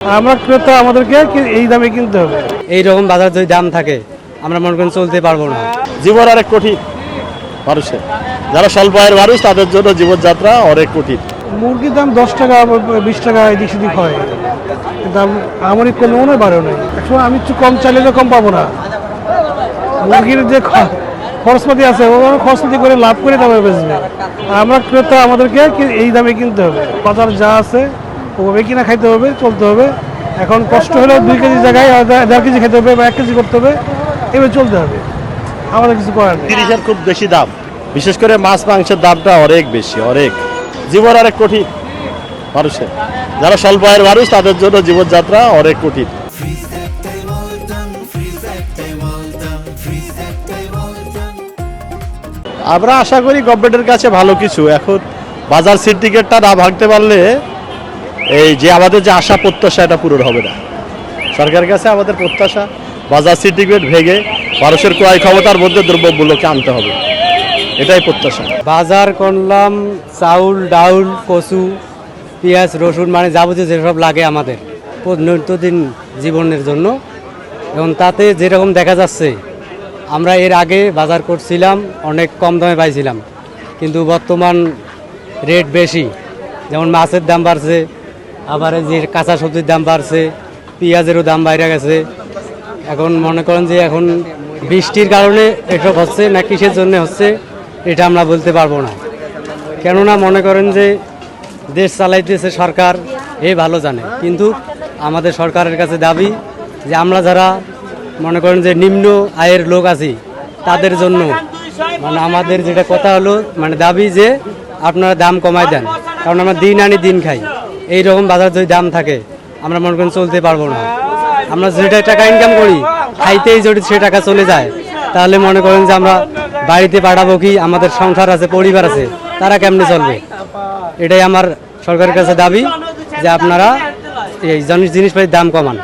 আমরা ক্রেতা আমাদেরকে এই দামে কিনতে হবে। এইরকম বাজার যদি দাম থাকে আমরা মনে করেন চলতে পারবো না। জীবন অনেক কঠিন মানুষের, যারা স্বল্প আয়ের মানুষ তাদের জন্য জীবনযাত্রা অনেক কঠিন। মুরগির দাম 10 টাকা 20 টাকা এদিক সেদিক হয়, দাম আমারই কমেও নয় বাড়েও নয়। একসময় আমি একটু কম চাইলে কম পাবো না। মুরগির যে খরচপাতি আছে ও খরচপাতি করে লাভ করে দামে বেচবে। আমরা ক্রেতা আমাদেরকে এই দামে কিনতে হবে। বাজার যা আছে ওভাবে কিনা খাইতে হবে, চলতে হবে। এখন কষ্ট হলেও 2 কেজি জায়গায় 1.5 কেজি খেতে হবে বা 1 কেজি করতে হবে, এভাবে চলতে হবে। আমাদের কিছু করার নেই। জিনিসের খুব বেশি দাম, বিশেষ করে মাছ মাংসের দামটা অনেক বেশি, অনেক। জীবন অনেক কঠিন মানুষের, যারা স্বল্প আয়ের মানুষ তাদের জন্য জীবনযাত্রা অনেক কঠিন। আমরা আশা করি গভর্নমেন্টের কাছে ভালো কিছু। এখন বাজার সিন্ডিকেটটা না ভাঙতে পারলে এই যে আমাদের যে আশা প্রত্যাশা এটা পূরণ হবে না। সরকারের কাছে আমাদের প্রত্যাশা বাজার সিন্ডিকেট ভেঙে মানুষের ক্রয় ক্ষমতার মধ্যে দ্রব্যমূল্যকে আনতে হবে, এটাই প্রত্যাশা। বাজার করলাম চাউল ডাউল কচু পেঁয়াজ রসুন মানে যাবতীয় যেসব লাগে আমাদের নিত্যদিন জীবনের জন্য। এবং তাতে যেরকম দেখা যাচ্ছে আমরা এর আগে বাজার করছিলাম অনেক কম দামে পাইছিলাম, কিন্তু বর্তমান রেট বেশি। যেমন মাছের দাম বাড়ছে, আবার যে কাঁচা সবজির দাম বাড়ছে, পেঁয়াজেরও দাম বাইরে গেছে। এখন মনে করেন যে এখন বৃষ্টির কারণে এসব হচ্ছে না কিসের জন্য হচ্ছে এটা আমরা বলতে পারবো না। কেননা মনে করেন যে দেশ চালাইতেছে সরকার, ভালো জানে। কিন্তু আমাদের সরকারের কাছে দাবি যে আমরা যারা মনে করেন যে নিম্ন আয়ের লোক আছি তাদের জন্য মানে আমাদের যেটা কথা হলো মানে দাবি যে আপনারা দাম কমাই দেন, কারণ আমরা দিন আনি দিন খাই। এই রকম বাজার যদি দাম থাকে আমরা মনে করেন চলতে পারবো না। আমরা যেটা টাকা ইনকাম করি খাইতেই যদি সে টাকা চলে যায় তাহলে মনে করেন যে আমরা বাড়িতে পাঠাবো কি, আমাদের সংসার আছে পরিবার আছে, তারা কেমনে চলবে? এটাই আমার সরকারের কাছে দাবি যে আপনারা এই জিনিসপাতির দাম কমান।